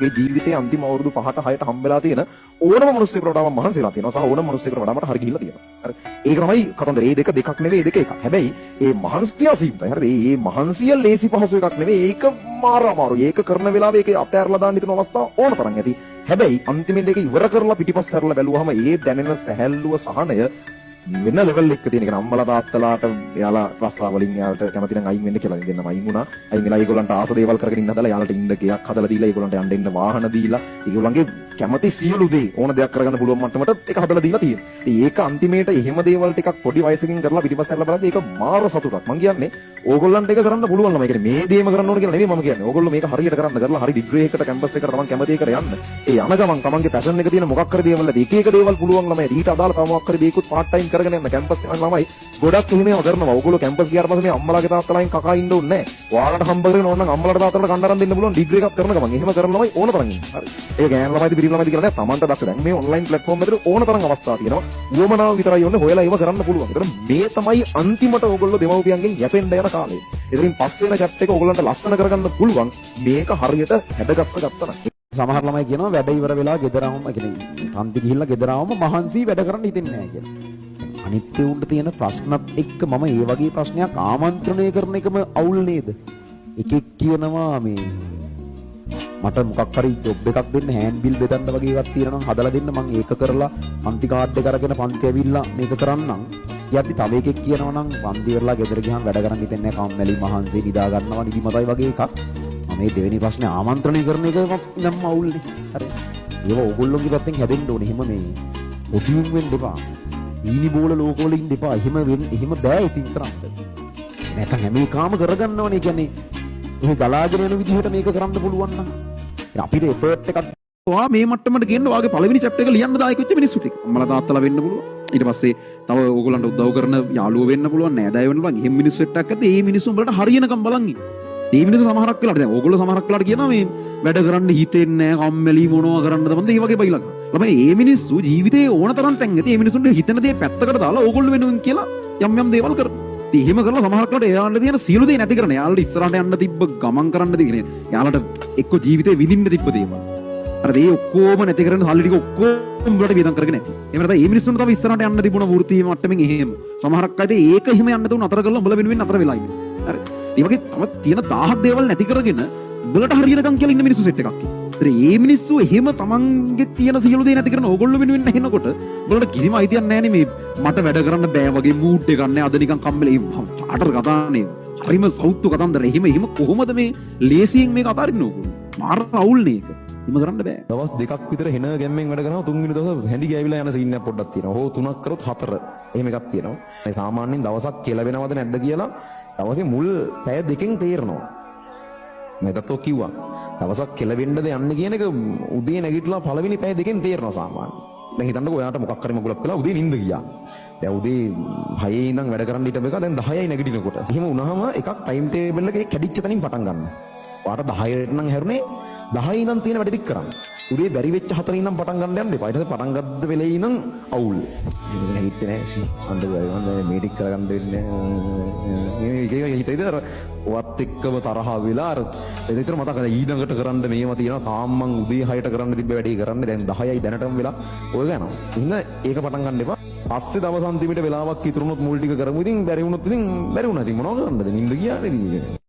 මේ ජීවිතයේ අන්තිම අවුරුදු 5ට 6ට හම්බෙලා තියෙන ඕනම මිනිස්සුෙකුට වඩා මම මහන්සිලා තියෙනවා සහ ඕනම මිනිස්සුෙකුට වඩා මට හරි ගිහිල්ලා තියෙනවා. හරි. ඒක තමයි කතන්දරේ. මේ දෙකක් නෙවෙයි දෙක එකක්. හැබැයි මේ මහන්සිය අසීමිතයි. හරිද? මේ මහන්සිය ලේසි පහසු එකක් නෙවෙයි. ඒක මාර අමාරුයි. ඒක කරන වෙලාවේ ඒක අතෑරලා දාන්න හිතන අවස්ථා ඕන තරම් ඇති. හැබැයි අන්තිමේදී ඒක ඉවර කරලා පිටිපස්ස හැරලා බැලුවාම ඒ දැනෙන සැහැල්ලුව සහනය වෙන level එකක තියෙන. කියන්නේ අම්මලා තාත්තලාට එයාලා රස්සා වලින් එයාලට කැමති නම් අයින් වෙන්න කියලා දෙන්නම අයින් වුණා. අයින් වෙලා ඒගොල්ලන්ට ආස දේවල් කරගෙන ඉන්න හදලා එයාලට ඉන්න ගයක් හදලා දීලා ඒගොල්ලන්ට යන්න ඉන්න වාහන දීලා ඒගොල්ලන්ගේ කැමති සියලු දේ ඕන දෙයක් කරගන්න පුළුවන් මට්ටමට ඒක හදලා දීලා තියෙනවා. ඒක අන්තිමේට එහෙම දේවල් ටිකක් පොඩි වයසකින් කරලා පිටිපස්ස හැරලා බලද්දී ඒක මාර සතුටක්. මං කියන්නේ ඕගොල්ලන්ට ඒක කරන්න පුළුවන් ළමයි. කියන්නේ මේ දේම කරන්න ඕන කියලා නෙවෙයි මම කියන්නේ. ඕගොල්ලෝ මේක හරියට කරන්න කරලා හරි ඩිග්‍රී එකකට කැම්පස් එකකට තමන් කැමති එකට යන්න. ඒ යන ගමන් තමන්ගේ පැෂන් එක තියෙන මොකක් හරි දේවල් එක එක දේවල් පුළුවන් ළමයි. ඊට අදාළ තව මොකක් හරි දේකුත් පාර්ට් ටයිම් කරගෙන යන්න කැම්පස් එකේ ළමයි ගොඩක් එහෙම කරනවා. ඕගොල්ලෝ කැම්පස් ගියාට පස්සේ මේ අම්මලාගේ තාත්තලාගෙන් කකා ඉන්න ඕනේ නැහැ. ඔයාලට හම්බ කරගෙන ඕන නම් අම්මලාට තාත්තලාට කණ්ඩායම් දෙන්න පුළුවන් ඩිග්‍රී එකක් කරන ගමන්. එහෙම කරන ළමයි ඕන තරම් ඉන්නවා. හරි. ඒ ගෑන් ළමයිද පිරිමි ළමයිද කියලා නෑ. තමන්ට දැක්ක දැන් මේ ඔන්ලයින් ප්ලැට්ෆෝම් එකේ ඕන තරම් අවස්ථා තියෙනවා. උවමනාව විතරයි ඕනේ හොයලා ඒව කරන්න පුළුවන්. ඒතර මේ තමයි අන්තිමට ඕගොල්ලෝ දෙමව්පියන්ගෙන් යැපෙන්න යන කාලය. ඉතින් පස්සේ වෙන චැට් එක ඕගොල්ලන්ට ලස්සන කරගන්න පුළුවන් මේක හරියට හැඩගස්ස ගත්තා නම්. සමහර ළමයි කියනවා වැඩ ඉවර වෙලා ගෙදර ආවම කියන්නේ පන්ති ගිහිල්ලා ගෙදර ආවම මහන්සි වැඩ කරන්න හිතෙන්නේ නැහැ කියලා. අනිත් උන්ට තියෙන ප්‍රශ්නත් එක්ක මම ඒ වගේ ප්‍රශ්නයක් ආමන්ත්‍රණය කරන එකම අවුල් නේද? එකෙක් කියනවා මේ මට මොකක් හරි ජොබ් එකක් දෙන්න හෑන්ඩ් බිල් බෙදන්න වගේ එකක් තියෙනවා නම් හදලා දෙන්න මම ඒක කරලා පන්ති කාඩ් එක අරගෙන පන්ති ඇවිල්ලා මේක කරන්නම්. යද්දි තව එකෙක් කියනවා නම් පන්ති ඉවරලා ගෙදර ගියාම වැඩ කරන්න හිතෙන්නේ නැහැ කම්මැලි මහන්සි නිදා ගන්නවා නිදිමතයි වගේ එකක්. මේ දෙවෙනි ප්‍රශ්නේ ආමන්ත්‍රණය කරන එක නම් අවුල්නේ. හරි. ඒව ඕගොල්ලෝගේ පැත්තෙන් හැදෙන්න ඕනේ. එහෙම මේ ඔටියුම් වෙන්න එපා. ඊනි බෝල ලෝකවල ඉන්න එපා. එහෙම බෑ ඉතින් කරන්න. නැත්නම් හැම එකම කරගන්නවනේ. කියන්නේ මේ ගලාගෙන යන විදිහට මේක කරන්න පුළුවන් නම් අපිට එෆර්ට් එකක් ඔයා මේ මට්ටමට ගෙන්න ඔයාගේ පළවෙනි චැප්ටර් එක ලියන්න දායක වෙච්ච මිනිස්සු ටික. අම්මලා තාත්තලා වෙන්න පුළුවන්. ඊට පස්සේ තව ඕගොල්ලන්ට උදව් කරන යාළුවෝ වෙන්න පුළුවන්. නෑදෑයෝ වෙන්න පුළුවන්. එහෙම මිනිස්සු එක්ක ඇද්ද මේ මිනිස්සු උඹලට හරියනකම් බලන් ඉන්න. මේ මිනිස්සු සමහරක් වෙලාවට දැන් ඕගොල්ලෝ සමහරක් වෙලාවට කියනවා මේ වැඩ කරන්න හිතෙන්නේ නැහැ කම්මැලි මොනවා කරන්නද මන්ද මේ වගේ බයිලා. ළමයි මේ මිනිස්සු ජීවිතේ ඕන තරම් තැන් ඇති. මේ මිනිස්සුන්ට හිතන දේ පැත්තකට දාලා ඕගොල්ලෝ වෙනුවෙන් කියලා යම් දේවල් කරනවා. ඉතින් එහෙම කරලා සමහරක් වෙලාවට එයාලට තියෙන සියලු දේ නැති කරන. එයාලට ඉස්සරහට යන්න තිබ්බ ගමන් කරන්න දෙන්නේ. එයාලට එක්ක ජීවිතේ විඳින්න තිබ්බ දේවල්. අර ඒ ඔක්කොම නැති කරන සල්ලි ටික ඔක්කොම උඹලට වියදම් කරගෙන නැති. එහෙම නැත්නම් මේ මිනිස්සුන්ට තව ඉස්සරහට යන්න තිබුණ වෘත්තීය මට්ටමින් එහෙම. සමහරක් අය ඒක එහෙම යන්න දුන්න අතර කරලා උඹලා වෙනුවෙන් අතර වෙලා ඉන්නේ. හරි. ඒ වගේ තව තියෙන 1000ක් දේවල් නැති කරගෙන උඹලට හරියනකම් කියලා ඉන්න මිනිස්සු සෙට් එකක්. ඒතර මේ මිනිස්සු එහෙම තමන්ගේ තියෙන සියලු දේ නැති කරන ඕගොල්ලෝ වෙනුවෙන් නැහෙනකොට උඹලට කිසිම අයිතියක් නැහැ මේ මට වැඩ කරන්න බෑ වගේ මූඩ් එකක් නැහැ. අද නිකන් කම්මැලි චාටර් කතානේ. හරිම සෞතු කතන්දර. එහෙම කොහොමද මේ ලේසියෙන් මේක අතාරින්න ඕගොල්ලෝ? මාර අවුල්නේ ඒක. හිම කරන්න බෑ. දවස් දෙකක් විතර හෙන ගැම්මෙන් වැඩ කරනවා. තුන්වෙනි දවස් හැඳි ගෑවිලා යන සීන් එකක් පොඩ්ඩක් තියෙනවා. හෝ තුනක් කරොත් හතර. එහෙම එකක් තියෙනවා. මේ සාමාන්‍යයෙන් දවසක් කියලා වෙනවද නැද්ද කියලා දවසේ මුල් පැය දෙකෙන් තේරෙනවා. මම කිව්වා. දවසක් කෙලවෙන්නද යන්න කියන එක උදේ නැගිටලා පළවෙනි පැය දෙකෙන් තේරෙනවා සාමාන්‍යයෙන්. දැන් හිතන්නකෝ ඔයාට මොකක් හරි මගුලක් කළා උදේ නිින්ද ගියා. දැන් උදේ 6 ඉඳන් වැඩ කරන්න හිටපු එක දැන් 10යි නැගිටිනකොට. එහෙම වුණාම එකක් ටයිම් ටේබල් එකේ කැඩිච්ච තැනින් පටන් ගන්නවා. ඔයාට 10ට නම් හැරුණේ 10 ඉඳන් තියෙන වැඩ ටික කරන්න. උදේ බැරි වෙච්ච 4 ඉඳන් පටන් ගන්න යන්න එපා. ඊට පස්සේ පටන් ගත්ත වෙලේ ඉඳන් අවුල්. ඉතින් නැගිට්ටේ නැහැ සී. අnder ගාව මම මේ ටික කරගන්න දෙන්නේ නැහැ. මේ හිතේද අර ඔවත් එක්කම තරහ වෙලා අර එතන මතක ඊළඟට කරන්න මේවා තියෙනවා. තාම මං උදේ 6ට කරන්න තිබ්බ වැඩේ කරන්න දැන් 10යි දැනටම වෙලා ඔය ගන්නවා. ඉතින් ඒක පටන් ගන්න එපා. පස්සේ දවස් අන්තිමේට වෙලාවක් ඉතුරුනොත් මුල් ටික කරමු. ඉතින් බැරි වුණොත් ඉතින් බැරි වුණා. ඉතින් මොනව කරන්නද? නිින්ද ගියානේ ඉතින්.